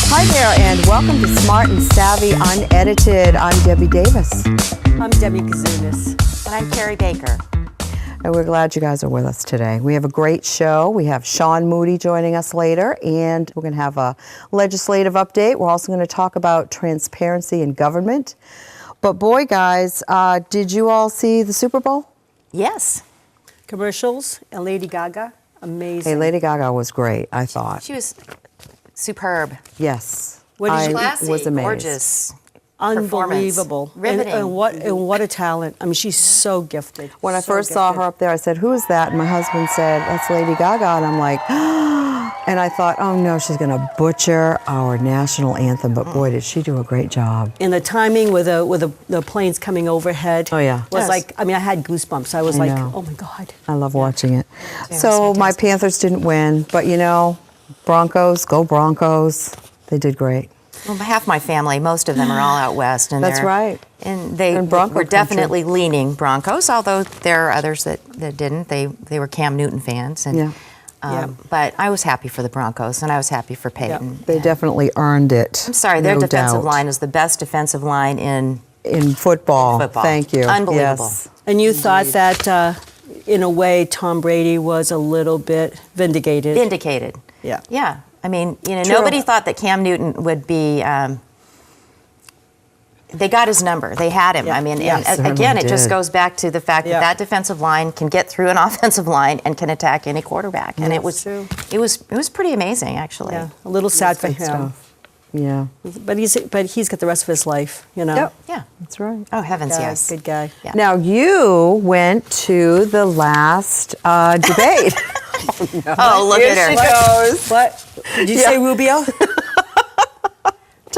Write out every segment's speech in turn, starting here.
Hi there, and welcome to Smart and Savvy Unedited. I'm Debbie Davis. I'm Debbie Kazunas. And I'm Carrie Baker. And we're glad you guys are with us today. We have a great show. We have Shawn Moody joining us later, and we're going to have a legislative update. We're also going to talk about transparency in government. But boy, guys, did you all see the Super Bowl? Yes. Commercials and Lady Gaga, amazing. Hey, Lady Gaga was great, I thought. She was superb. Yes. What did you- Classy, was amazed. gorgeous. Unbelievable. Riveting. And what a talent. I mean, she's so gifted. When I So first saw gifted. her up there, I said, "Who is that?" And my husband said, "That's Lady Gaga." And I'm like, and I thought, oh no, she's going to butcher our national anthem. But boy, did she do a great job. And the timing with the planes coming overhead. Oh, yeah. Was Yes. like, I mean, I had goosebumps. I was I like, know. oh my God. I love watching it. was So my fantastic. Panthers didn't win, but you know, Broncos, go Broncos. They did great. Well, half my family, most of them are all out west. And That's they're- right. And they And Bronco were country. definitely leaning Broncos, although there are others that didn't. They were Cam Newton fans. And, Yeah. Yeah. But I was happy for the Broncos, and I was happy for Peyton. They definitely earned it. I'm sorry, their no defensive doubt. line is the best defensive line in in football. football. Thank you. Unbelievable. Yes. And you thought that, in a way, Tom Brady was a little bit vindicated. vindicated. Yeah. Yeah. I mean, you know, True. nobody thought that Cam Newton would be. They got his number. They had him. Yeah. I mean, Yeah, and certainly again, it just did. goes back to the fact Yeah. that that defensive line can get through an offensive line and can attack any quarterback. And it was, true. it was pretty amazing, actually. Yeah. A little sad for Good him. stuff. Yeah. But he's got the rest of his life, you know. Yep. Yeah. That's right. Oh heavens, Guy, yes. Good guy. Yeah. Now you went to the last debate. Oh, look at her. goes. What? Did you Yeah. say Rubio?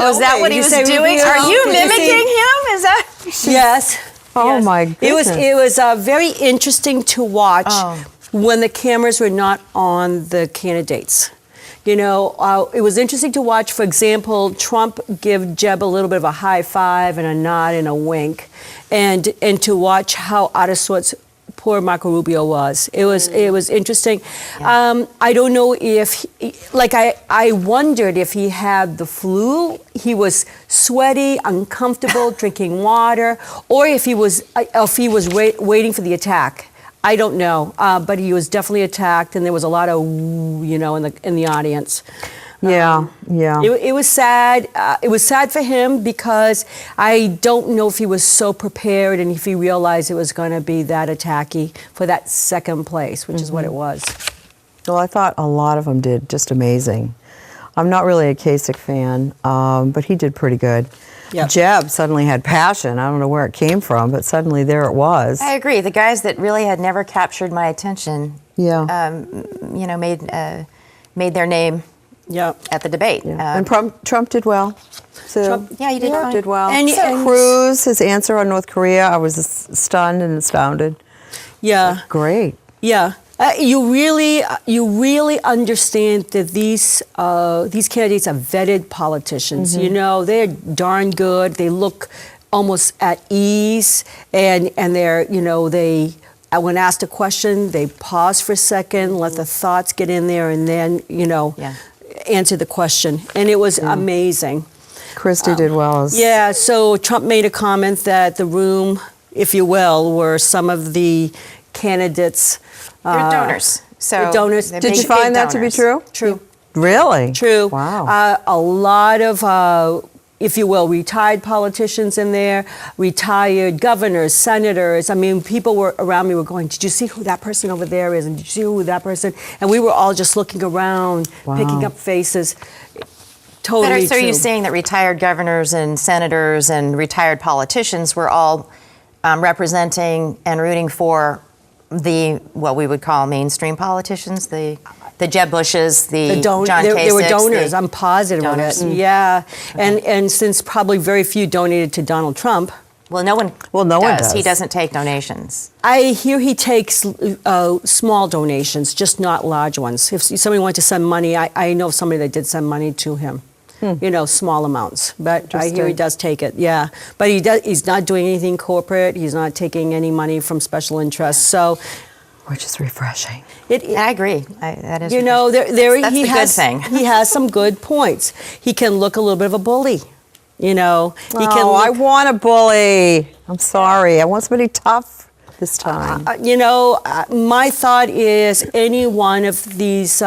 Oh, is that me. what Did he you was say doing? Rubio? Are you Did you mimicking see- him? Is that? Yes. Oh, Yes. my goodness. It was very interesting to watch Oh. when the cameras were not on the candidates. You know, it was interesting to watch, for example, Trump give Jeb a little bit of a high five and a nod and a wink, and to watch how out of sorts poor Marco Rubio was. It was interesting. I don't know if, I wondered if he had the flu. He was sweaty, uncomfortable, drinking water, or if he was waiting for the attack. I don't know, but he was definitely attacked, and there was a lot of, in the audience. Yeah, yeah. It was sad. It was sad for him because I don't know if he was so prepared and if he realized it was going to be that attacky for that second place, which is what it was. Well, I thought a lot of them did just amazing. I'm not really a Kasich fan, but he did pretty good. Yep. Jeb suddenly had passion. I don't know where it came from, but suddenly there it was. I agree. The guys that really had never captured my attention, Yeah. made their name Yeah. at the debate. Yeah. And Trump did well. So Trump- yeah, he did fine. did well. And- So and- Cruz, his answer on North Korea, I was stunned and astounded. Yeah. Great. Yeah. You really understand that these candidates are vetted politicians. You know, they're darn good. They look almost at ease, and they're, they, when asked a question, they pause for a second, let the thoughts get in there, and then, Yeah. answer the question. And it was amazing. Christie did well. Yeah, so Trump made a comment that the room, if you will, were some of the candidates. They're donors. So they're donors. they're Did you big find that to be donors. true? True. Really? True. Wow. A lot of, if you will, retired politicians in there, retired governors, senators. I mean, people were around me were going, did you see who that person over there is? And did you see who that person? And we were all just looking around, Wow. picking up faces. But Totally so are true. you saying that retired governors and senators and retired politicians were all representing and rooting for what we would call mainstream politicians, the Jeb Bushes, the John Kasichs? They were donors. I'm positive donors. of it. Yeah, and since probably very few donated to Donald Trump, Well, no one. Well, no one does. He doesn't take donations. I hear he takes small donations, just not large ones. If somebody wanted to send money, I know of somebody that did send money to him. small amounts. But I hear he Interesting. does take it, yeah. But he's not doing anything corporate. He's not taking any money from special interests. So, Which is refreshing. I agree. That is. there that's he the has good thing. he has some good points. He can look a little bit of a bully. He can. I want a bully. I'm sorry. I want somebody tough this time. My thought is any one of these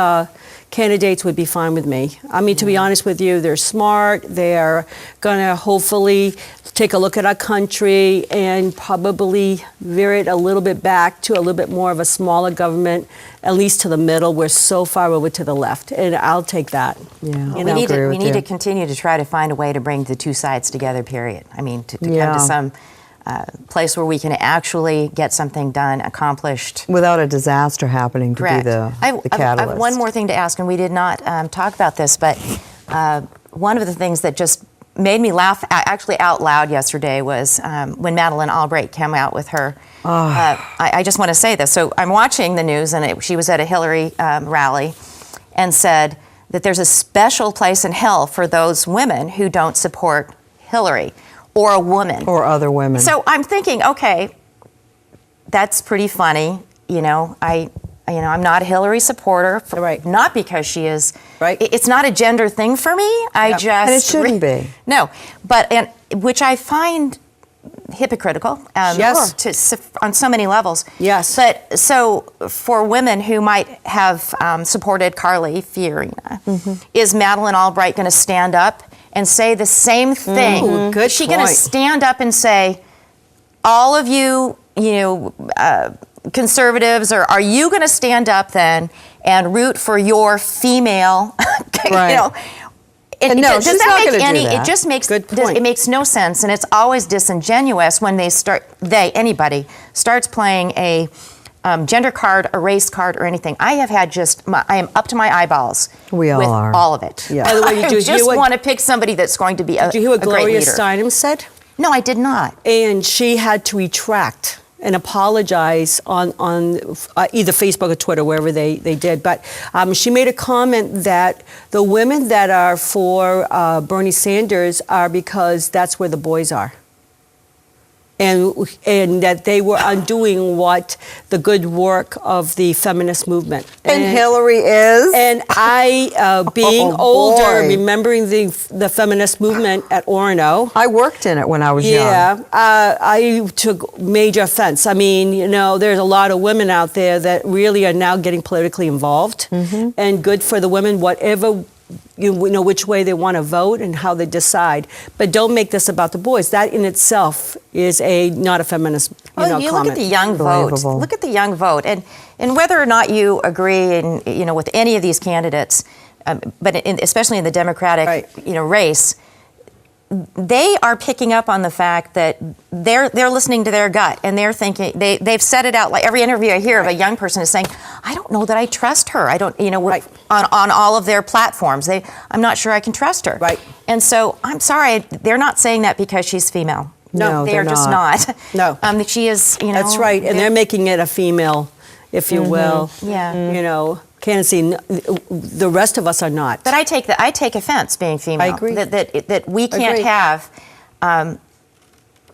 candidates would be fine with me. I mean, to be honest with you, they're smart. They're going to hopefully take a look at our country and probably veer it a little bit back to a little bit more of a smaller government, at least to the middle. We're so far over to the left, and I'll take that. Yeah, We need to continue to try to find a way to bring the two sides together, period. I mean, to come to some place where we can actually get something done, accomplished. Without a disaster happening to Correct. be the catalyst. I have one more thing to ask, and we did not talk about this, but one of the things that just made me laugh actually out loud yesterday was when Madeleine Albright came out with her. I just want to say this. So I'm watching the news, and she was at a Hillary rally and said that there's a special place in hell for those women who don't support Hillary or a woman. Or other women. So I'm thinking, okay, that's pretty funny. I'm not a Hillary supporter, Right. not because she is. Right. It's not a gender thing for me. And it shouldn't be. No, which I find hypocritical. Yes. On so many levels. Yes. But so for women who might have supported Carly Fiorina, is Madeleine Albright going to stand up and say the same thing? Good Is she going to point. stand up and say, all of you, conservatives, or are you going to stand up then and root for your female? Right. And no, does she's that not make gonna do any? that. It just makes Good point. it makes no sense, and it's always disingenuous when anybody starts playing a gender card, a race card, or anything. I have had I am up to my eyeballs. We all with are. all of it. Yeah. By the way, I did you hear just what- want to pick somebody that's going to be a, Did you hear what a great Gloria leader. Steinem said? No, I did not. And she had to retract and apologize on either Facebook or Twitter, wherever they did. But she made a comment that the women that are for Bernie Sanders are because that's where the boys are. And that they were undoing what the good work of the feminist movement. And Hillary is. And I, being Oh, older, boy. remembering the feminist movement at Orono. I worked in it when I was young. Yeah, I took major offense. I mean, there's a lot of women out there that really are now getting politically involved, and good for the women, whatever, which way they want to vote and how they decide. But don't make this about the boys. That in itself is not a feminist, Well, you look comment. at the young vote. Unbelievable. Look at the young vote, and whether or not you agree, with any of these candidates, but especially in the Democratic, Right. Race, they are picking up on the fact that they're listening to their gut, and they're thinking they've said it out. Like every interview I hear of a young person is saying, "I don't know that I trust her. I don't, Right. on all of their platforms, I'm not sure I can trust her." Right. And so I'm sorry, they're not saying that because she's female. No, they they're are just not. not. No. She is, That's right, and they're making it a female, if you will. Yeah. Candace, the rest of us are not. But I take offense being female. I agree. That we can't Agree. have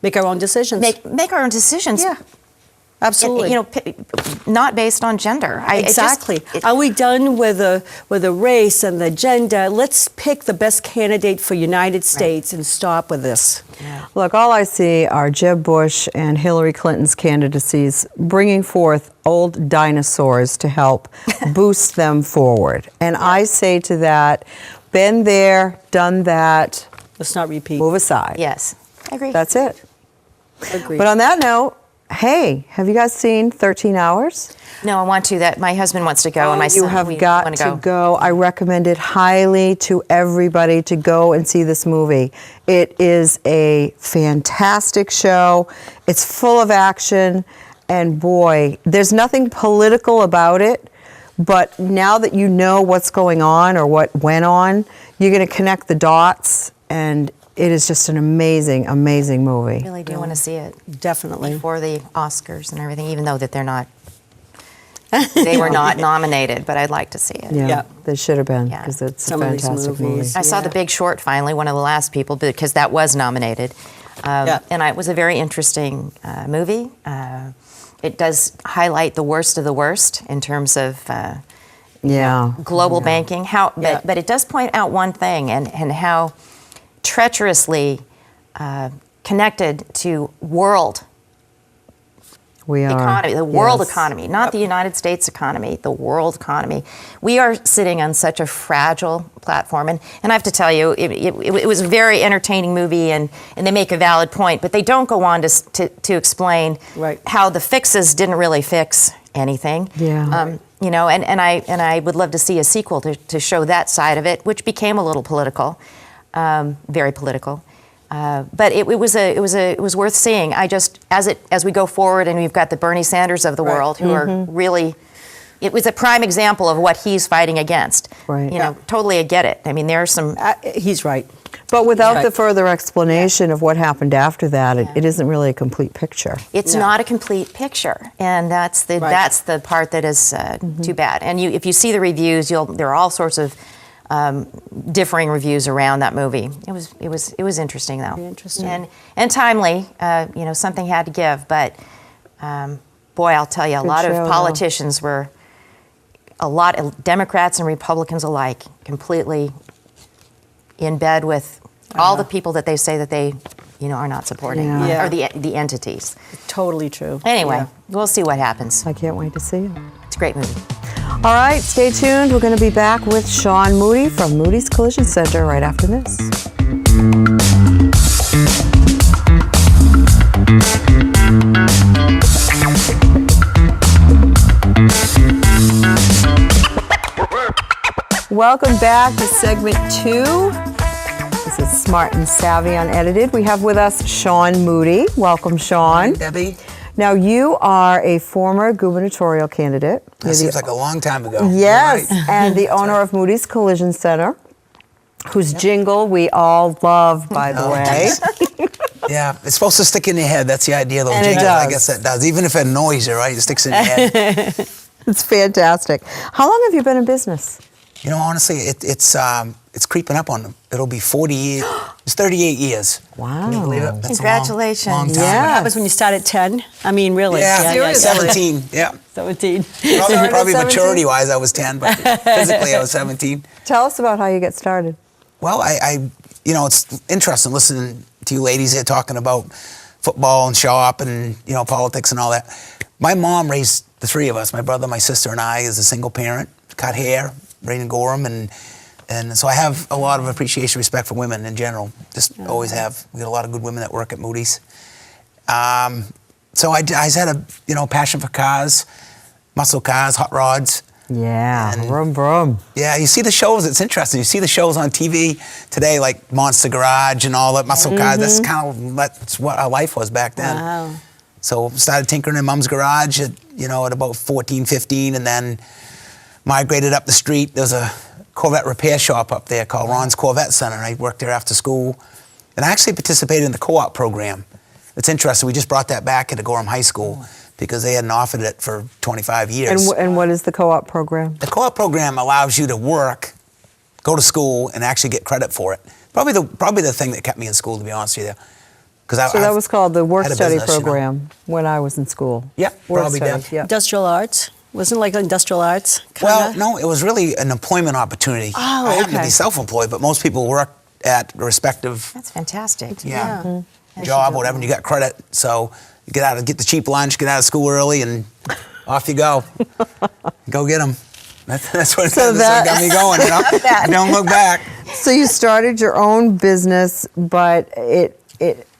Make our own decisions. make our own decisions. Yeah, absolutely. Not based on gender. Exactly. Are we done with the race and the gender? Let's pick the best candidate for United States and stop with this. Look, all I see are Jeb Bush and Hillary Clinton's candidacies bringing forth old dinosaurs to help boost them forward. And I say to that, been there, done that, Let's not repeat. move aside. Yes, I agree. That's it. Agreed. But on that note, hey, have you guys seen 13 Hours? No, I want to. That my husband wants to go, and my You son. have we got want to go. I recommend it highly to everybody to go and see this movie. It is a fantastic show. It's full of action, and boy, there's nothing political about it, but now that you know what's going on or what went on, you're going to connect the dots, and it is just an amazing, amazing movie. I really do want to see it Definitely. for the Oscars and everything, even though that they're not they were not nominated, but I'd like to see it. Yeah, Yeah. they should have been, Yeah. because it's Some a of these fantastic movies. movie. I saw The Big Short finally, one of the last people, because that was nominated. Yeah. And it was a very interesting movie. It does highlight the worst of the worst in terms of Yeah. global banking. Yeah. But it does point out one thing, and how treacherously connected to world We are. economy, the world Yes. economy, not the United States economy, the world economy. We are sitting on such a fragile platform. And I have to tell you, it was a very entertaining movie, and they make a valid point, but they don't go on to explain Right. how the fixes didn't really fix anything. Yeah. You know, and I would love to see a sequel to show that side of it, which became a little political, very political. But it was worth seeing. I just, as we go forward, and we've got the Bernie Sanders of the Right. world who are really, it was a prime example of what he's fighting against. Right. You know, totally I get it. I mean, there are some. He's right. But without Right. the further explanation of what happened after that, it isn't really a complete picture. It's No. not a complete picture, and that's the part that is too bad. And if you see the reviews, there are all sorts of differing reviews around that movie. It was interesting though. Interesting. And timely. You know, something had to give, but boy, I'll tell you, a lot show, of though. politicians were, a lot of Democrats and Republicans alike, completely in bed with all the people that they say that they, you know, are not supporting, Yeah. Yeah. or the entities. Totally true. Anyway, Yeah. we'll see what happens. I can't wait to see it. It's a great movie. All right, stay tuned. We're going to be back with Shawn Moody from Moody's Collision Center right after this. Welcome back to segment 2. This is Smart and Savvy Unedited. We have with us Shawn Moody. Welcome, Shawn. Debbie, Now, you are a former gubernatorial candidate. that seems like a long time ago. Yes, You're right. and the owner of Moody's Collision Center, whose jingle we all love, by the Oh, way. geez. Yeah, it's supposed to stick in your head. That's the idea of those And it jingles. I does. guess it does. Even if it annoys you, right? It sticks in your head. It's fantastic. How long have you been in business? You know, honestly, it's creeping up on them. It'll be 40 years. It's 38 years. Wow. Can you believe it? That's Congratulations. A long time. Yeah. That was when you started 10? I mean, really? Yeah, 17. Yeah. 17. Probably 17? maturity-wise, I was 10, but physically I was 17. Tell us about how you get started. Well, I you know, it's interesting listening to you ladies here talking about football and shop and, you know, politics and all that. My mom raised the three of us, my brother, my sister, and I, as a single parent, cut hair, raised in Gorham, and so I have a lot of appreciation, respect for women in general. Just always have. We got a lot of good women that work at Moody's. So I just had a, you know, passion for cars, muscle cars, hot rods. Yeah, And- vroom, vroom. Yeah, you see the shows. It's interesting. You see the shows on TV today, like Monster Garage and all that muscle cars. That's kind of that's what our life was back then. Wow. So started tinkering in Mom's garage at, you know, at about 14, 15, and then migrated up the street. There's a Corvette repair shop up there called Ron's Corvette Center. I worked there after school, and I actually participated in the co-op program. It's interesting. We just brought that back into Gorham High School because they hadn't offered it for 25 years. And what is the co-op program? The co-op program allows you to work, go to school, and actually get credit for it. Probably the thing that kept me in school, to be honest with you. Because So that was called the work had a study business, you know. program when I was in school. Yeah, Work probably study, did. yeah. Industrial arts? Wasn't it like industrial arts? Well, kinda? no, it was really an employment opportunity. Oh, I happened to okay. be self-employed, but most people work at a respective That's fantastic. job, whatever, and you got credit. So you get the cheap lunch, get out of school early, and off you go. Go get them. That's what So that got me going. You know? Don't look back. So you started your own business, but it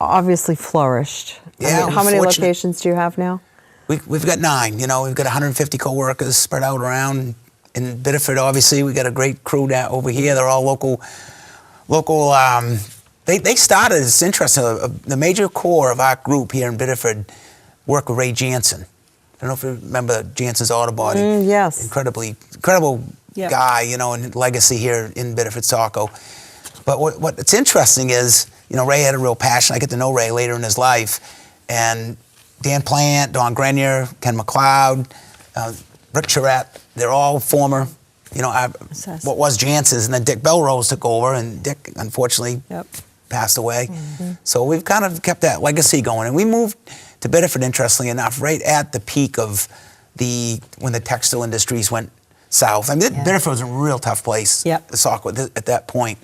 obviously flourished. Yeah, how many fortunate. locations do you have now? We've got 9. You know, we've got 150 co-workers spread out around in Biddeford. Obviously, we got a great crew down over here. They're all local. They started. It's interesting. The major core of our group here in Biddeford worked with Ray Jansen. I don't know if you remember Jansen's Auto Body. Yes. Incredible Yeah. guy. You know, and legacy here in Biddeford, Saco. But what's interesting is, you know, Ray had a real passion. I get to know Ray later in his life, and Dan Plant, Don Grenier, Ken McLeod, Rick Charette, they're all former, what was Janssens, and then Dick Belrose took over, and Dick, unfortunately, passed away. So we've kind of kept that legacy going, and we moved to Biddeford, interestingly enough, right at the peak of when the textile industries went south. I mean, Biddeford was a real tough place to sock with at that point.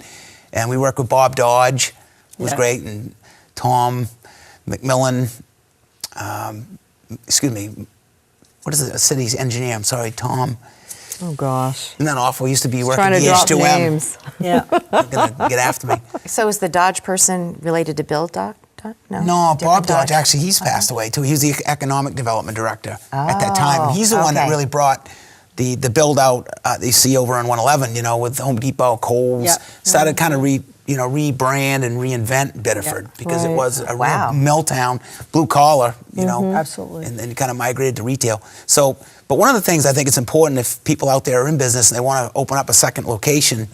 And we worked with Bob Dodge, who was great, and Tom McMillan, what is it, a city's engineer, I'm sorry, Tom. Oh, gosh. Isn't that awful? We used to be working Trying at to the drop H2M. names. Yeah. They're going to get after me. So is the Dodge person related to Bill Dodge? No, Bob Different Dodge, actually, he's passed away too. He was the economic development director at that time. He's the one that really brought the build out that you see over on 111, with Home Depot, Kohl's, started kind of rebrand and reinvent Biddeford because it was a real mill town, blue collar, Absolutely. and then kind of migrated to retail. So, but one of the things I think it's important if people out there are in business and they want to open up a second location,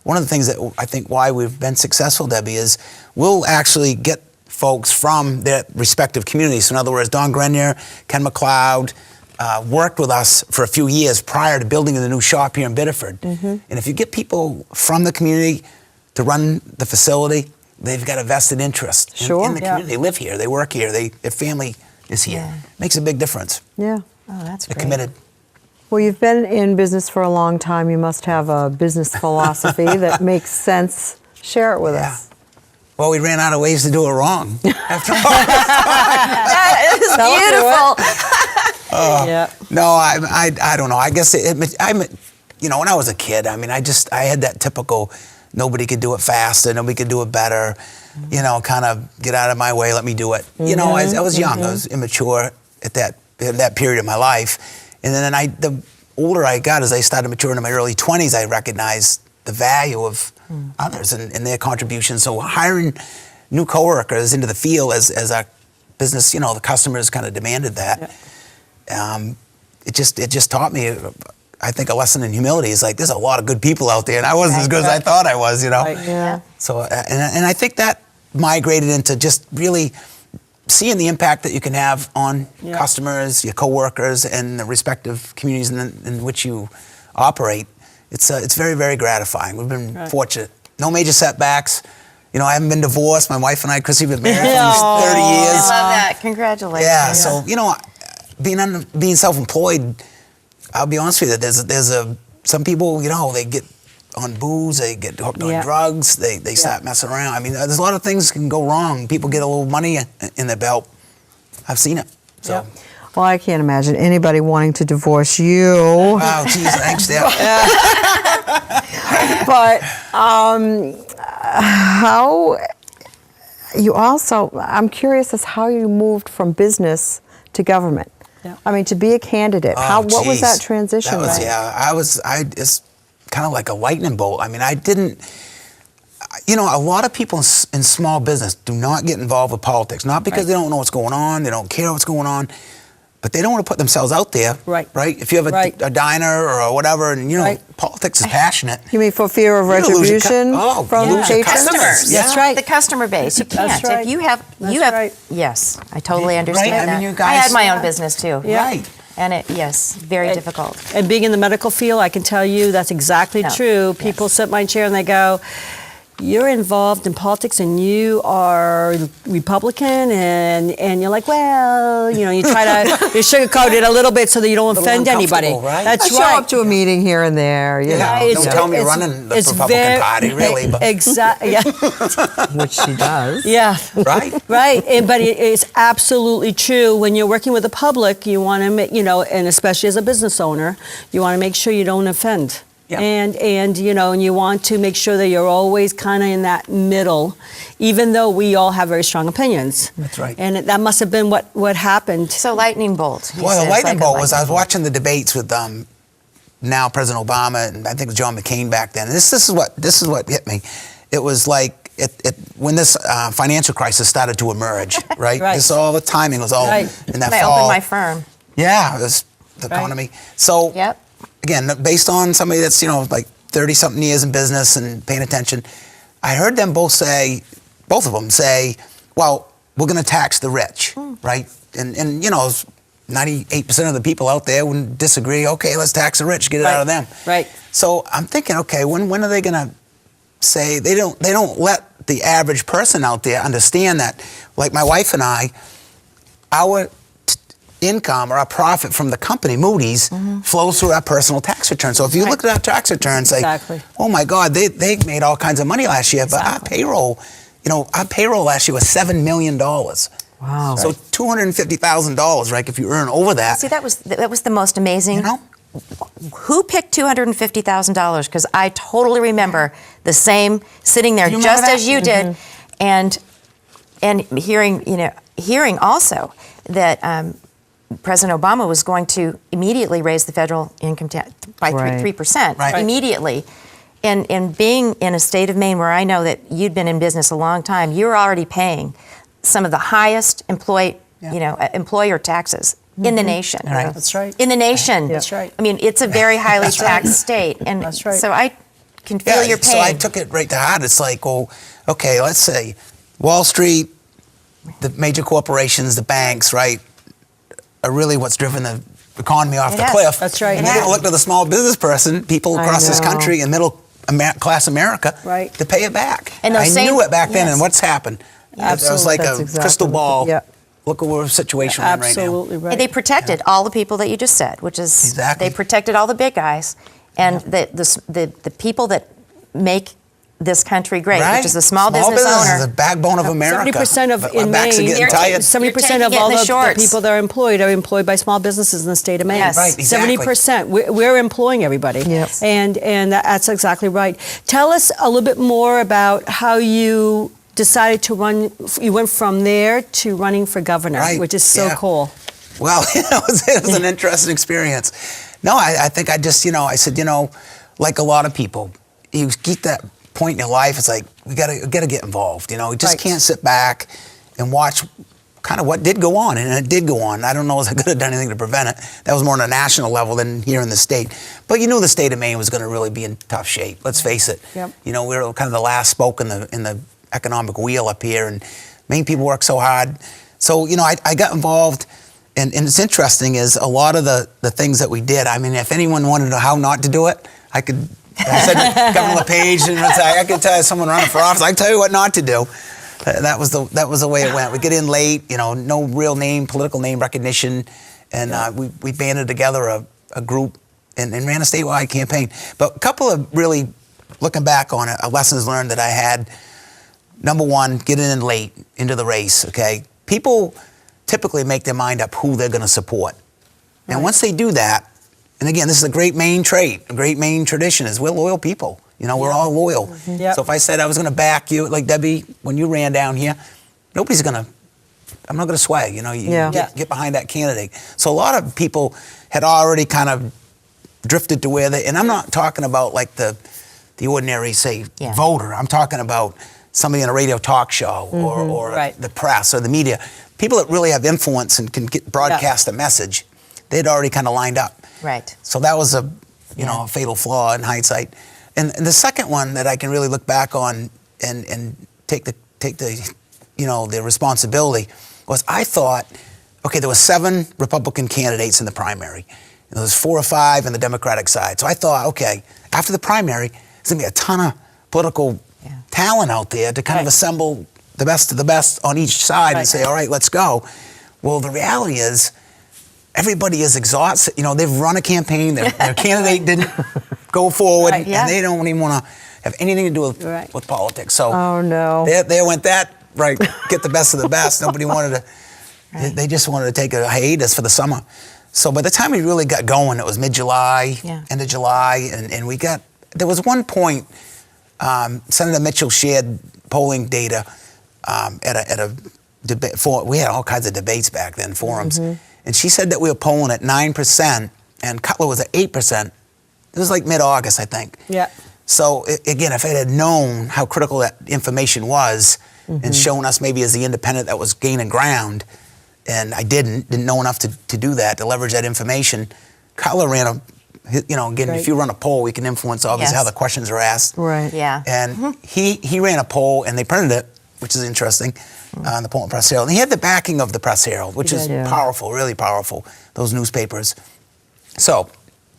one of the things that I think why we've been successful, Debbie, is we'll actually get folks from their respective communities. So in other words, Don Grenier, Ken McLeod, worked with us for a few years prior to building the new shop here in Biddeford. And if you get people from the community to run the facility, they've got a vested interest in the community. They live here, they work here, their family is here. Makes a big difference. Yeah. Oh, that's They're great. committed. Well, you've been in business for a long time. You must have a business philosophy that makes sense. Share it with us. Well, we ran out of ways to do it wrong. After all. That is beautiful. No, I don't know. I guess when I was a kid, I mean, I had that typical, nobody could do it faster, nobody could do it better, kind of get out of my way, let me do it. I was young, I was immature at that period of my life. And then the older I got, as I started maturing in my early 20s, I recognized the value of others and their contributions. So hiring new coworkers into the field as our business, the customers kind of demanded that. It just taught me, I think, a lesson in humility. Is like, there's a lot of good people out there, and I wasn't as good as I thought I was, So, and I think that migrated into just really seeing the impact that you can have on customers, your coworkers, and the respective communities in which you operate. It's very, very gratifying. We've been fortunate. No major setbacks. I haven't been divorced. My wife and I, Chrissy, have been married for almost 30 years. I love that. Congratulations. Yeah. So being self-employed, I'll be honest with you. There's some people, they get on booze, they get hooked on drugs, they start messing around. I mean, there's a lot of things can go wrong. People get a little money in their belt. I've seen it. So. Well, I can't imagine anybody wanting to divorce you. Oh, geez, thanks, Deb. But how you also, I'm curious as how you moved from business to government. I mean, to be a candidate. What was that transition like? It's kind of like a lightning bolt. I mean, I didn't, a lot of people in small business do not get involved with politics, not because they don't know what's going on, they don't care what's going on, but they don't want to put themselves out there, right? If you have a diner or whatever, and politics is passionate. You mean for fear of retribution from patrons? Customers. That's right. The customer base. You can't. That's right. If you have, Yes, I totally understand Right? that. I mean, you guys. I had my own business too. Right. And very difficult. And being in the medical field, I can tell you that's exactly true. People sit in my chair and they go, you're involved in politics and you are Republican and you're like, well, you try to you sugarcoat it a little bit so that you don't offend anybody. Right? That's I show up to a meeting here and there. Don't tell me you're running the Republican Party, really. But. Exactly. Yeah. Which she does. Yeah. Right. Right. But it's absolutely true. When you're working with the public, you want to make, and especially as a business owner, you want to make sure you don't offend. Yeah. And you want to make sure that you're always kind of in that middle, even though we all have very strong opinions. That's right. And that must have been what happened. So lightning bolt. Well, the lightning bolt was I was watching the debates with now President Obama and I think it was John McCain back then. This is what hit me. It was like when this financial crisis started to emerge, right? Right. This all the timing was all in that I fall. opened my firm. Yeah, it was the economy. So. Yep. Again, based on somebody that's, like 30-something years in business and paying attention, I heard them both of them say, well, we're going to tax the rich, right? And 98% of the people out there wouldn't disagree. Okay, let's tax the rich, get it out of them. Right. So I'm thinking, okay, when are they going to say they don't let the average person out there understand that? Like my wife and I, our income or our profit from the company, Moody's, flows through our personal tax return. So if you look at our tax return and say, oh my God, they made all kinds of money last year, but our payroll, our payroll last year was $7 million. Wow. So $250,000, right? If you earn over that. See, that was the most amazing. Who picked $250,000? Because I totally remember the same sitting there just as you did, and hearing also that President Obama was going to immediately raise the federal income tax by 3% immediately. And being in a state of Maine where I know that you'd been in business a long time, you're already paying some of the highest employer taxes in the nation. Right. That's right. In the nation. That's right. I mean, it's a very highly taxed state. And That's right. so I can feel your pain. So I took it right to heart. It's like, well, okay, let's say Wall Street, the major corporations, the banks, right, are really what's driven the economy off the cliff. That's right. And they don't look to the small business person, people across this country and middle class America, to pay it back. And I knew it back then, and what's happened? Absolutely. It was like That's a exactly crystal ball. Yeah. Look at what situation we're in right now. Absolutely right. And they protected all the people that you just said, which is they protected all the big guys and the people that make this country great, which is the small business owner. Is the backbone of America. 70% of in backs are Maine, getting tired. 70% of all the people that are employed by small businesses in the state of Maine. Yes. Right, exactly. 70%. We're employing everybody. Yes. And that's exactly right. Tell us a little bit more about how you decided to run. You went from there to running for governor, which is so cool. Well, it was an interesting experience. No, I think I just, I said, like a lot of people, you get that point in your life, it's like, we gotta get involved, you just can't sit back and watch kind of what did go on, and it did go on. I don't know if I could have done anything to prevent it. That was more on a national level than here in the state. But the state of Maine was gonna really be in tough shape, let's face it. Yep. We were kind of the last spoke in the economic wheel up here, and Maine people work so hard. So, I got involved, and it's interesting is a lot of the things that we did, I mean, if anyone wanted to know how not to do it, I said Governor LePage, and I could tell someone running for office, I can tell you what not to do. That was the way it went. We get in late, no real political name recognition, and we banded together a group and ran a statewide campaign. But a couple of really, looking back on it, lessons learned that I had. Number one, getting in late into the race, okay? People typically make their mind up who they're going to support. And once they do that, and again, this is a great Maine trait, a great Maine tradition, is we're loyal people. We're all loyal. Yep. So if I said I was going to back you, like Debbie, when you ran down here, I'm not going to sway. Get behind that candidate. So a lot of people had already kind of drifted to where and I'm not talking about like the ordinary, say, voter. I'm talking about somebody in a radio talk show or the press or the media. People that really have influence and can broadcast a message, they'd already kind of lined up. Right. So that was a fatal flaw in hindsight. And the second one that I can really look back on and take the the responsibility was, I thought, okay, there were 7 Republican candidates in the primary. There was 4 or 5 on the Democratic side. So I thought, okay, after the primary, there's gonna be a ton of political talent out there to kind of assemble the best of the best on each side and say, all right, let's go. Well, the reality is, everybody is exhausted. They've run a campaign, their candidate didn't go forward, and they don't even want to have anything to do with politics. So they went get the best of the best. Nobody wanted to, they just wanted to take a hiatus for the summer. So by the time we really got going, it was mid-July, end of July, and there was one point, Senator Mitchell shared polling data at a debate. We had all kinds of debates back then, forums. And she said that we were polling at 9%, and Cutler was at 8%. It was like mid-August, I think. Yeah. So again, if I had known how critical that information was, and shown us maybe as the independent that was gaining ground, and I didn't know enough to do that, to leverage that information, Cutler ran again, if you run a poll, we can influence obviously how the questions are asked. Right. Yeah. And he ran a poll, and they printed it, which is interesting, on the Portland Press Herald. And he had the backing of the Press Herald, which is powerful, really powerful, those newspapers. So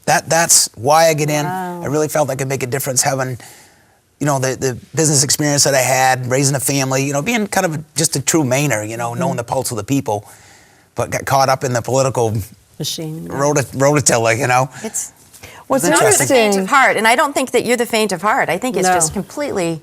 that's why I get in. I really felt I could make a difference having, you know, the business experience that I had, raising a family, you know, being kind of just a true Mainer, you know, knowing the pulse of the people, but got caught up in the political machine. rototiller, you know. What's Not the interesting? faint of heart, and I don't think that you're the faint of heart. I think it's just completely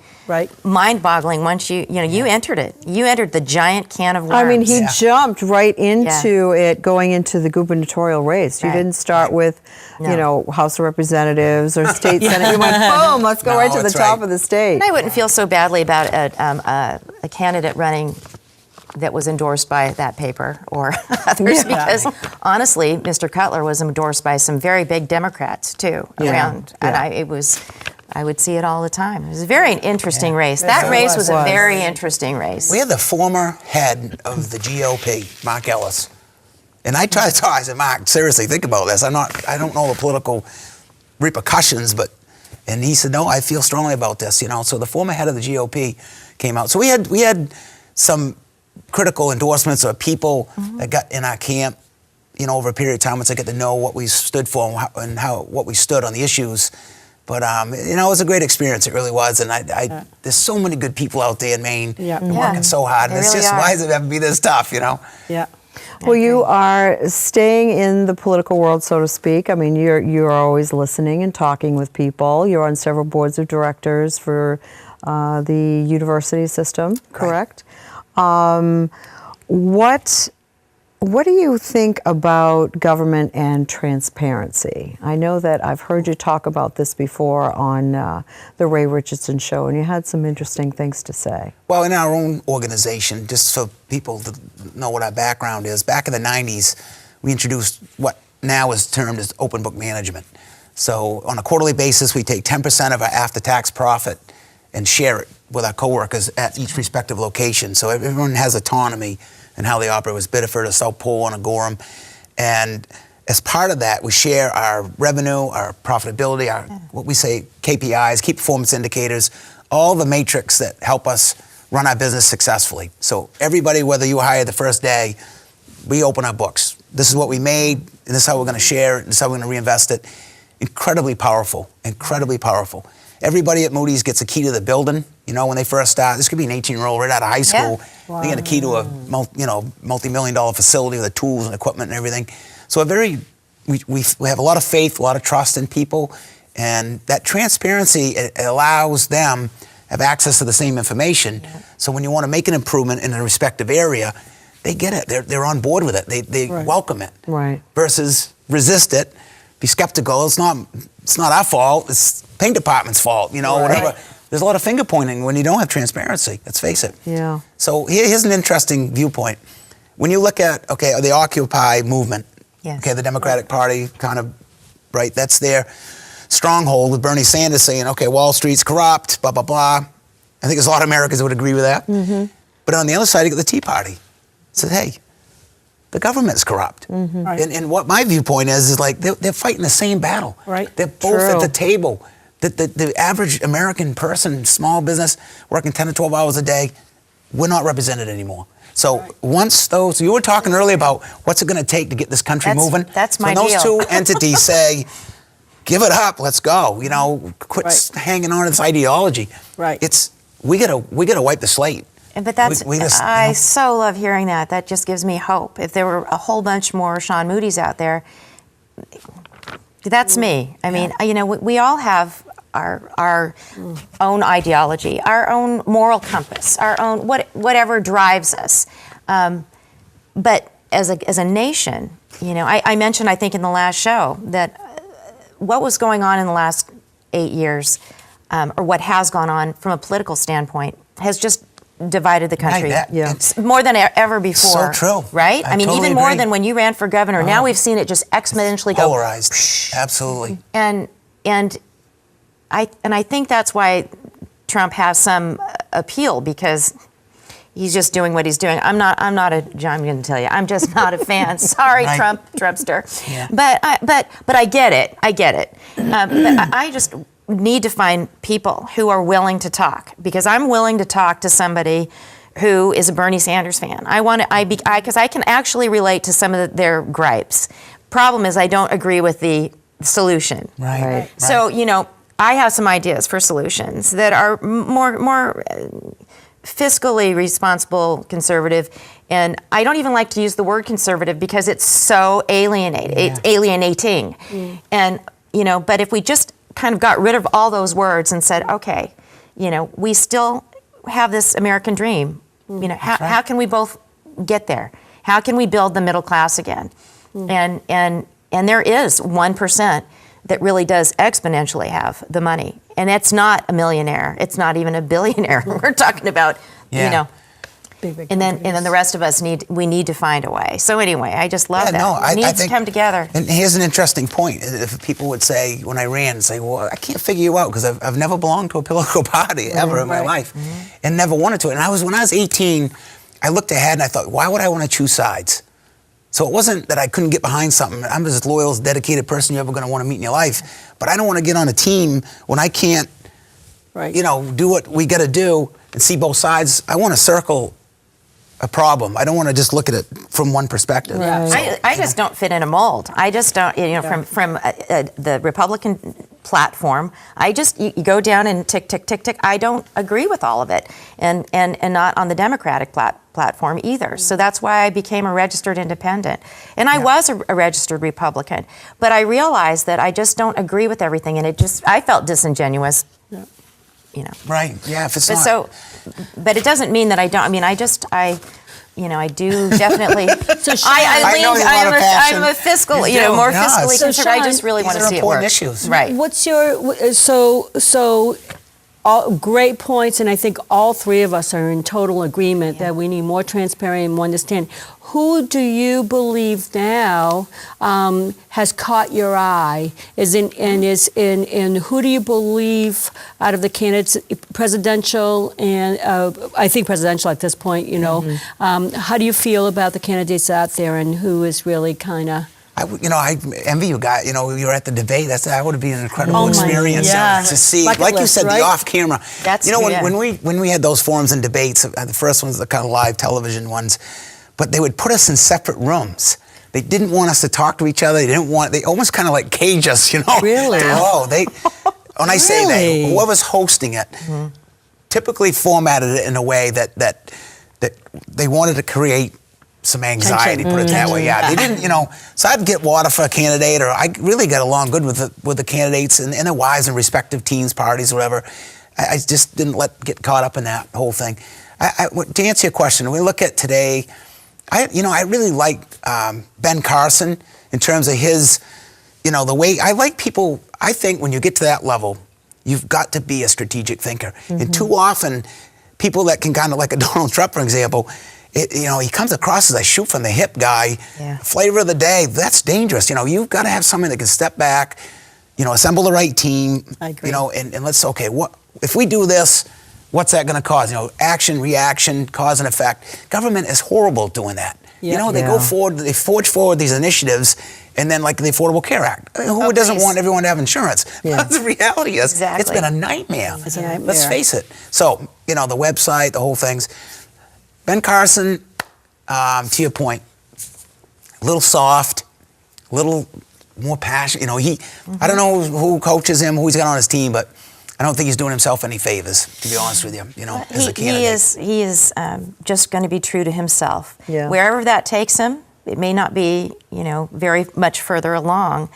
mind-boggling once you entered it. You entered the giant can of worms. I mean, he jumped right into it, going into the gubernatorial race. You didn't start with, you know, House of Representatives or state senate. You went, boom, let's go right to the top of the state. And I wouldn't feel so badly about a candidate running that was endorsed by that paper or others, because honestly, Mr. Cutler was endorsed by some very big Democrats too around, and I would see it all the time. It was a very interesting race. That race was a very interesting race. We had the former head of the GOP, Mark Ellis, and I tried to talk. I said, Mark, seriously, think about this. I don't know the political repercussions, and he said, no, I feel strongly about this. You know, so the former head of the GOP came out. So we had some critical endorsements of people that got in our camp, you know, over a period of time once I get to know what we stood for and what we stood on the issues. But you know, it was a great experience. It really was, and there's so many good people out there in Maine working so hard, and it's really just why does it have to be this tough, you know? Yeah. Well, you are staying in the political world, so to speak. I mean, you're always listening and talking with people. You're on several boards of directors for the university system, correct? What do you think about government and transparency? I know that I've heard you talk about this before on the Ray Richardson show, and you had some interesting things to say. Well, in our own organization, just for people to know what our background is, back in the 90s, we introduced what now is termed as open book management. So on a quarterly basis, we take 10% of our after-tax profit and share it with our coworkers at each respective location. So everyone has autonomy in how they operate, with Biddeford, or South Pole, and Gorham. And as part of that, we share our revenue, our profitability, our what we say KPIs, key performance indicators, all the metrics that help us run our business successfully. So everybody, whether you were hired the first day, we open our books. This is what we made, and this is how we're going to share it, and this is how we're going to reinvest it. Incredibly powerful, incredibly powerful. Everybody at Moody's gets a key to the building. You know, when they first start, this could be an 18-year-old right out of high school. Wow. They get a key to a multi-million-dollar facility with the tools and equipment and everything. So we have a lot of faith, a lot of trust in people, and that transparency, it allows them have access to the same information. So when you want to make an improvement in a respective area, they get it. They're on board with it. They welcome it. Right. Versus resist it, be skeptical. It's not our fault. It's paint department's fault. You know, whatever. There's a lot of finger pointing when you don't have transparency. Let's face it. Yeah. So here's an interesting viewpoint. When you look at the Occupy movement, the Democratic Party kind of, right, that's their stronghold, with Bernie Sanders saying, okay, Wall Street's corrupt, blah, blah, blah. I think there's a lot of Americans that would agree with that. Mm-hmm. But on the other side, you get the Tea Party. Said, hey, the government's corrupt. Mm-hmm. Right. And what my viewpoint is like they're fighting the same battle. Right. They're both at the table. The average American person, small business, working 10 to 12 hours a day, we're not represented anymore. So once those, you were talking earlier about what's it going to take to get this country moving. That's my deal. When those deal. two entities say, give it up, let's go. You know, quit hanging on to this ideology. Right. We gotta wipe the slate. But I so love hearing that. That just gives me hope. If there were a whole bunch more Shawn Moody's out there, that's me. I mean, you know, we all have our own ideology, our own moral compass, our own whatever drives us. But as a nation, you know, I mentioned, I think in the last show, that what was going on in the last 8 years, or what has gone on from a political standpoint, has just divided the country. More than ever before. So true. Right? I mean, totally even more agree. than when you ran for governor. Now we've seen it just exponentially go. Polarized. Absolutely. And I think that's why Trump has some appeal, because he's just doing what he's doing. I'm going to tell you, I'm just not a fan. Sorry, Trumpster. Yeah. But I get it. But need to find people who are willing to talk, because I'm willing to talk to somebody who is a Bernie Sanders fan. Because I can actually relate to some of their gripes. Problem is, I don't agree with the solution. Right. So, I have some ideas for solutions that are more fiscally responsible, conservative, and I don't even like to use the word conservative because it's so it's alienating. And, but if we just kind of got rid of all those words and said, okay, we still have this American dream. How can we both get there? How can we build the middle class again? And there is 1% that really does exponentially have the money, and that's not a millionaire. It's not even a billionaire. We're talking about, Big and then the rest of us need to find a way. So anyway, I just love that. No, We need to come together. And here's an interesting point. If people would say, when I ran, well, I can't figure you out because I've never belonged to a political party ever in my life, and never wanted to. And when I was 18, I looked ahead and I thought, why would I want to choose sides? So it wasn't that I couldn't get behind something. I'm as loyal, as dedicated person you're ever going to want to meet in your life. But I don't want to get on a team when I can't, do what we got to do and see both sides. I want to circle a problem. I don't want to just look at it from one perspective. Right. I just don't fit in a mold. I just don't, from the Republican platform, you go down and tick, tick, tick, tick. I don't agree with all of it, and not on the Democratic platform either. So that's why I became a registered independent. And I was a registered Republican, but I realized that I just don't agree with everything, and I felt disingenuous. Right. Yeah. If it's not. So, but it doesn't mean that I don't. I mean, I do definitely. So I know you have a lot of passion. I'm a fiscal, You do. more Yeah, fiscally so concerned. I just really want to see it work. These are important issues. Right. What's your so? All great points, and I think all three of us are in total agreement that we need more transparency and more understanding. Who do you believe now has caught your eye? And who do you believe out of the candidates, presidential and I think presidential at this point? How do you feel about the candidates out there, and who is really kind of? I envy you guys. You're at the debate. That would be an incredible experience to see. Bucket like you list, said, right? the off-camera. That's when we had those forums and debates. The first ones, the kind of live television ones, but they would put us in separate rooms. They didn't want us to talk to each other. They almost kind of like cage us. Really? When I say they, whoever's hosting it, typically formatted it in a way that they wanted to create some anxiety, put it that way. Yeah, they didn't, So I'd get water for a candidate, or I really got along good with the candidates and their wives and respective teams, parties, whatever. I just didn't get caught up in that whole thing. To answer your question, we look at today. I really like Ben Carson in terms of his, the way I like people. I think when you get to that level, you've got to be a strategic thinker. And too often, people that can kind of like a Donald Trump, for example. He comes across as a shoot from the hip guy, flavor of the day. That's dangerous. You've got to have somebody that can step back, assemble the right team. I agree. And let's, what if we do this, what's that going to cause? Action, reaction, cause and effect. Government is horrible at doing that. Yeah. They go forward, they forge forward these initiatives, and then like the Affordable Care Act. Who doesn't want everyone to have insurance? But the reality is, it's been a nightmare. It's a nightmare. Let's face it. So, the website, the whole thing's. Ben Carson, to your point, a little soft, a little more passionate. I don't know who coaches him, who he's got on his team, but I don't think he's doing himself any favors, to be honest with you, as a candidate. He is just going to be true to himself. Yeah. Wherever that takes him, it may not be, very much further along,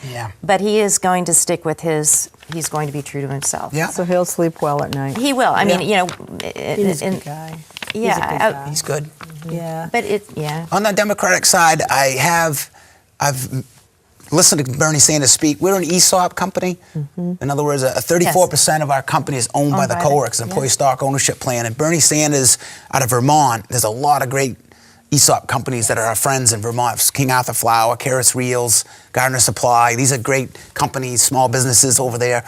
but he is going to stick with he's going to be true to himself. Yeah. So he'll sleep well at night. He will. I mean, He's a good guy. Yeah. He's good. Yeah. But On the Democratic side, I've listened to Bernie Sanders speak. We're an ESOP company. In other words, 34% of our company is owned by the co-workers, employee stock ownership plan. And Bernie Sanders out of Vermont, there's a lot of great ESOP companies that are our friends in Vermont. King Arthur Flour, Karis Reels, Gardner Supply. These are great companies, small businesses over there.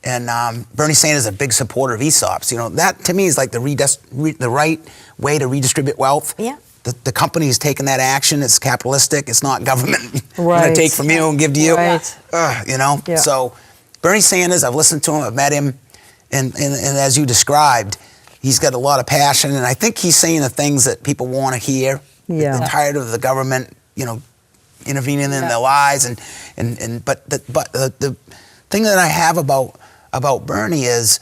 And Bernie Sanders is a big supporter of ESOPs. That to me is like the right way to redistribute wealth. Yeah. The company's taking that action. It's capitalistic. It's not government Right. going to take from you and give to you. Right. So, Bernie Sanders, I've listened to him, I've met him, and as you described, he's got a lot of passion, and I think he's saying the things that people want to hear. Yeah. They're tired of the government, intervening in their lives, but the thing that I have about Bernie is,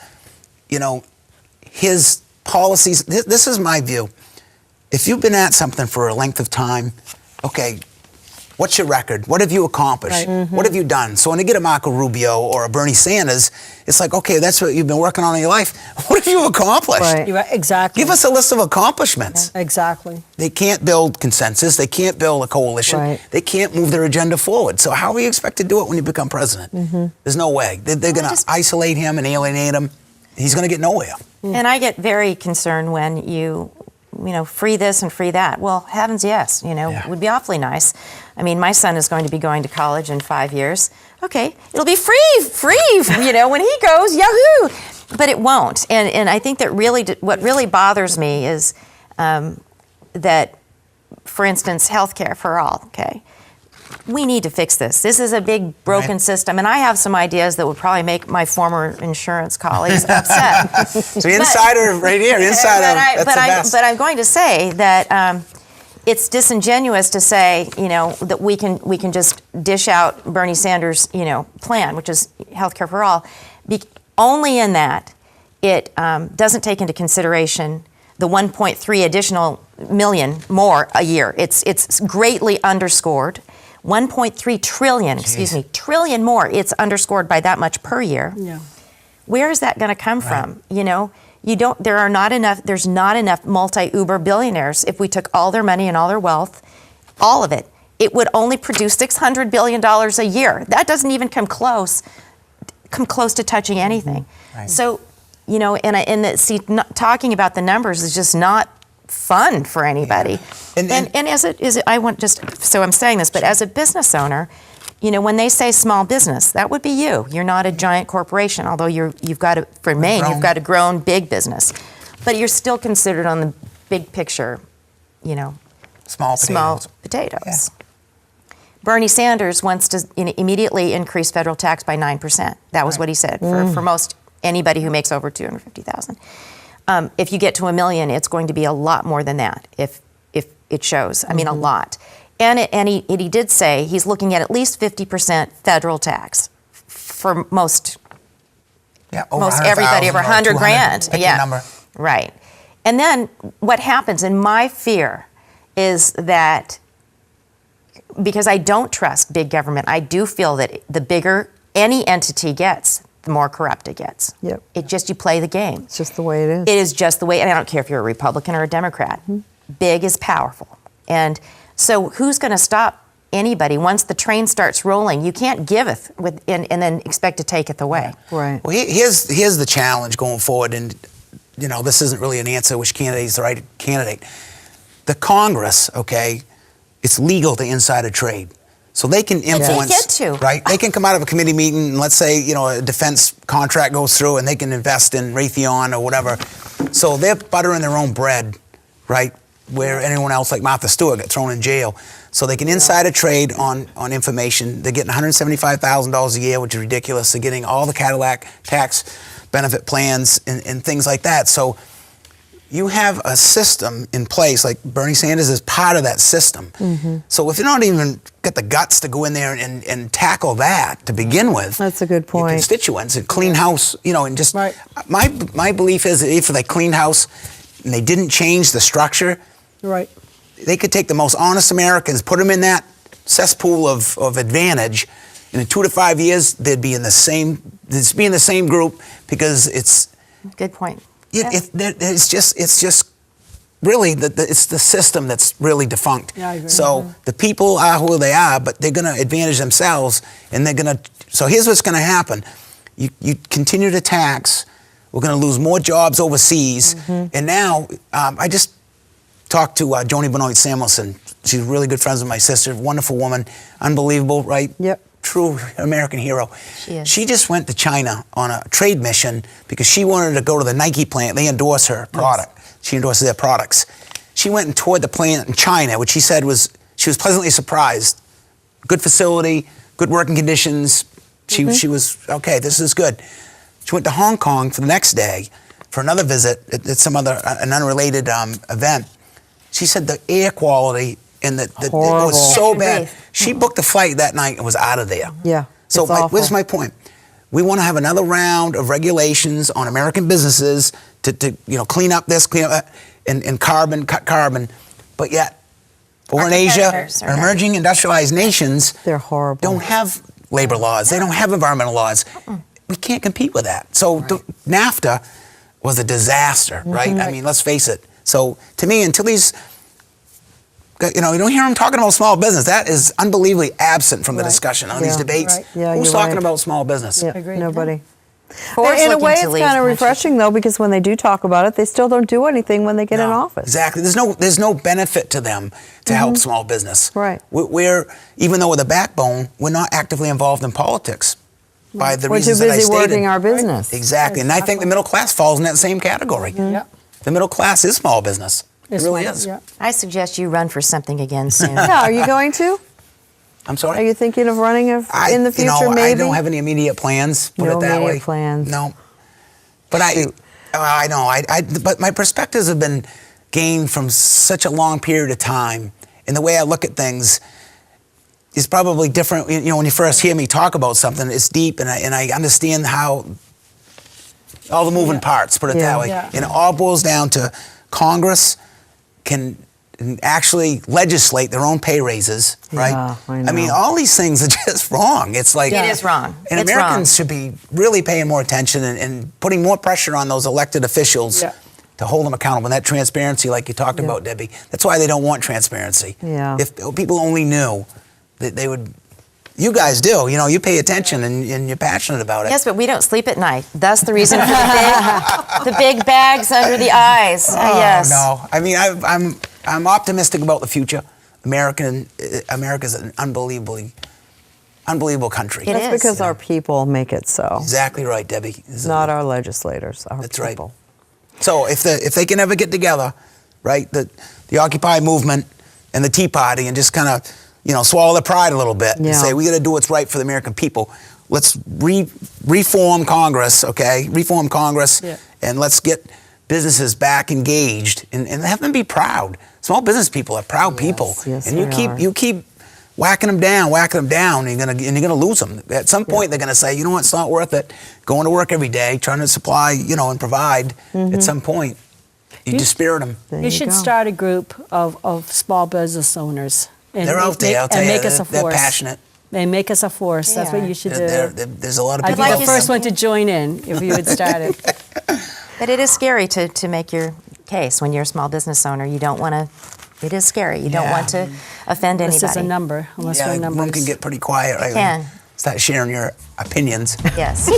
his policies. This is my view. If you've been at something for a length of time, okay, what's your record? What have you accomplished? Right. What have you done? So when you get a Marco Rubio or a Bernie Sanders, it's like, okay, that's what you've been working on in your life. What have you accomplished? Right. You're right, exactly. Give us a list of accomplishments. Exactly. They can't build consensus. They can't build a coalition. Right. They can't move their agenda forward. So how do you expect to do it when you become president? There's no way. They're going to isolate him and alienate him. He's going to get nowhere. And I get very concerned when you free this and free that. Well, heavens, yes, it would be awfully nice. I mean, my son is going to be going to college in 5 years. Okay, it'll be free, when he goes, yahoo! But it won't. And I think that what really bothers me is that, for instance, healthcare for all, okay? We need to fix this. This is a big broken system, and I have some ideas that would probably make my former insurance colleagues upset. So insider right here, insider. That's the best. But I'm going to say that it's disingenuous to say, that we can just dish out Bernie Sanders, plan, which is healthcare for all, only in that it doesn't take into consideration the 1.3 additional million more a year. It's greatly underscored. 1.3 trillion, trillion more. It's underscored by that much per year. Yeah. Where is that going to come from? There's not enough multi-Uber billionaires. If we took all their money and all their wealth, all of it, it would only produce $600 billion a year. That doesn't even come close to touching anything. Right. So, talking about the numbers is just not fun for anybody. Yeah. And I'm saying this, but as a business owner, when they say small business, that would be you. You're not a giant corporation, although you've got a grown big business. But you're still considered on the big picture, Small potatoes. Yeah. Bernie Sanders wants to immediately increase federal tax by 9%. That was what he said for most anybody who makes over $250,000. If you get to $1 million, it's going to be a lot more than that. If it shows, a lot. And he did say he's looking at least 50% federal tax for most everybody over 100 grand. Yeah, number. Right. And then what happens, and my fear is that, because I don't trust big government, I do feel that the bigger any entity gets, the more corrupt it gets. Yep. You play the game. It's just the way it is. It is just the way, and I don't care if you're a Republican or a Democrat. Big is powerful. And so who's going to stop anybody once the train starts rolling? You can't giveth and then expect to taketh away. Right. Well, here's the challenge going forward, and this isn't really an answer which candidate is the right candidate. The Congress, okay, it's legal to insider trade. So they can influence, get to. right? They can come out of a committee meeting and let's say, a defense contract goes through and they can invest in Raytheon or whatever. So they're buttering their own bread, right? Where anyone else like Martha Stewart got thrown in jail. So they can insider trade on information. They're getting $175,000 a year, which is ridiculous. They're getting all the Cadillac tax benefit plans and things like that. So you have a system in place, like Bernie Sanders is part of that system. So if you don't even get the guts to go in there and tackle that to begin with, That's a good point. your constituents and clean house, and just Right. my belief is that if they clean house and they didn't change the structure, Right. they could take the most honest Americans, put them in that cesspool of advantage, and in 2 to 5 years they'd be in the same group because it's. Good point. It's just really it's the system that's really defunct. Yeah, I agree. So the people are who they are, but they're going to advantage themselves, and they're going to. So here's what's going to happen: you continue to tax. We're going to lose more jobs overseas, and now I just talked to Joni Benoit Samuelson. She's really good friends with my sister. Wonderful woman, unbelievable, right? Yep. True American hero. She is. She just went to China on a trade mission because she wanted to go to the Nike plant. They endorse her product. She endorses their products. She went and toured the plant in China, which she said she was pleasantly surprised. Good facility, good working conditions, She was, okay, this is good. She went to Hong Kong for the next day for another visit at some other, an unrelated event. She said the air quality and it was so bad. She booked a flight that night and was out of there. Yeah. So where's my point? We want to have another round of regulations on American businesses to clean up this, clean up that, and cut carbon. But yet, over in Asia, emerging industrialized nations, they're horrible. Don't have labor laws. They don't have environmental laws. We can't compete with that. So NAFTA was a disaster, right? I mean, let's face it. So to me, until these, you don't hear them talking about small business. That is unbelievably absent from the discussion on these debates. Yeah, who's talking about small business? Yeah, nobody. Ford's In a looking way, to it's leave kind of country. refreshing, though, because when they do talk about it, they still don't do anything when they get in office. Exactly. There's no benefit to them to help small business. Right. We're even though we're the backbone, we're not actively involved in politics. By the We're too reasons that I busy stated. working our business. Exactly. And I think the middle class falls in that same category. Yep. The middle class is small business. It really is. Yeah. I suggest you run for something again soon. Yeah, are you going to? I'm sorry? Are you thinking of running in the future, maybe? I don't have any immediate plans, put No it that way. immediate plans. No. But I know, but my perspectives have been gained from such a long period of time. And the way I look at things is probably different. When you first hear me talk about something, it's deep, and I understand how all the moving parts, put it that way. Yeah. And it all boils down to Congress can actually legislate their own pay raises, right? Yeah, I mean, know. all these things are just wrong. It's like It is wrong. and It's Americans should be really paying more attention and putting more pressure on those elected officials to hold them accountable. And that transparency, like you talked about, Debbie, that's why they don't want transparency. Yeah. If people only knew, that they would. You guys do. You pay attention and you're passionate about it. Yes, but we don't sleep at night. That's the reason for the big bags under the eyes. Yes. No, I mean I'm optimistic about the future. America's an unbelievable country. It That's is. because our people make it so. Exactly right, Debbie. Not our legislators, our That's right. people. So if they can ever get together, right, the Occupy movement and the Tea Party, and just kind of swallow their pride a little bit and say we got to do what's right for the American people. Let's reform Congress, okay? Reform Congress, and let's get businesses back engaged and have them be proud. Small business people are proud people, yes, and they are. you keep whacking them down, and you're gonna lose them. At some point, they're gonna say, you know what, it's not worth it. Going to work every day, trying to supply, and provide. At some point, you dispirit them. You should start a group of small business owners. And They're out there. I'll tell you, make us a they're force. passionate. They make us a force. That's what you should do. There's a lot of I'd people. be like the you first said. one to join in if you had started. But it is scary to make your case when you're a small business owner. You don't want to. It is scary. You don't want to offend anybody. This is a number, unless we're One numbers. can get pretty quiet, right? can. Start sharing your opinions. Yes.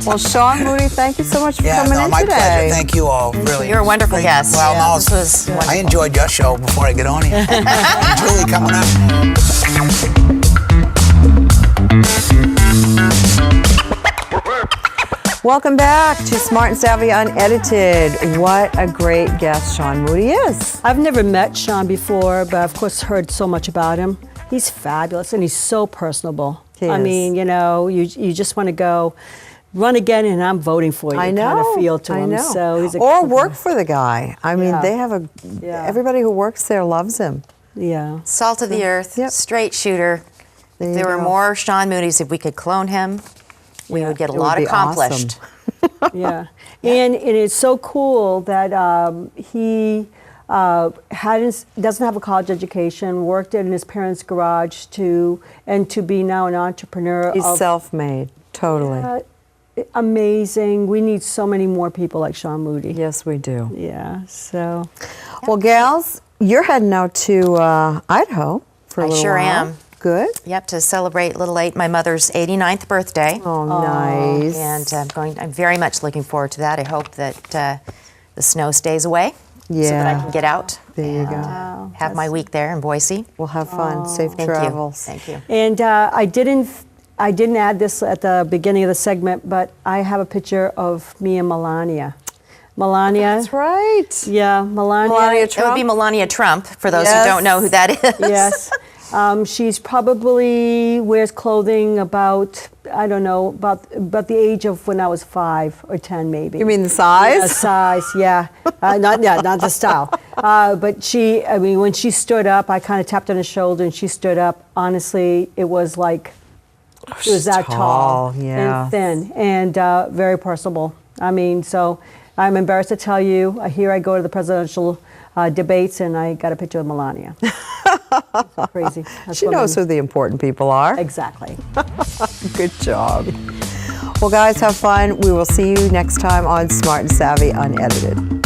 Well, Shawn, Moody, thank you so much for coming in my today. pleasure. Thank you all. Really, You're a wonderful great. guest. Well, Yeah, no, this was I wonderful. enjoyed your show before I get on here. And Julie coming up. Welcome back to Smart and Savvy Unedited. What a great guest Shawn Moody is. I've never met Shawn before, but of course heard so much about him. He's fabulous and he's so personable. He I is. mean, you just want to go run again and I'm voting for you. I know. Kind of feel to I him. know. So he's a or work for the guy. I mean, Yeah. they have everybody who works there loves him. Yeah. Salt of the earth, Yep. straight shooter. There If you there were go. more Shawn Moody's, if we could clone him, we would get a It would lot be accomplished. Yeah. And it's so cool that he doesn't have a college education, worked in his parents' garage to be now an entrepreneur. He's of, self-made, totally. amazing. We need so many more people like Shawn Moody. Yes, we do. Yeah. So Well, gals, you're heading out to Idaho for a I little sure while. am. Good. Yep, to celebrate Little 8, my mother's 89th birthday. Oh, nice. And I'm very much looking forward to that. I hope that the snow stays away so that I Yeah. can get out There you and go. have my week there in Boise. We'll have fun. Safe Thank travels. you. Thank you. And I didn't add this at the beginning of the segment, but I have a picture of me and Melania. Melania. That's right. Yeah, Melania. Melania It would be Melania Trump, for those Yes. who don't know who that is. Yes. She's probably wears clothing about, I don't know, about the age of when I was 5 or 10 maybe. You mean the size? Yeah, size, yeah. Not the style. But when she stood up, I kind of tapped on her shoulder and she stood up. Honestly, it was like, it was that tall yeah. and thin and very personable. I mean, so I'm embarrassed to tell you, here I go to the presidential debates and I got a picture of Melania. It's crazy. That's She knows who the important people are. Exactly. Good job. Well, guys, have fun. We will see you next time on Smart and Savvy Unedited.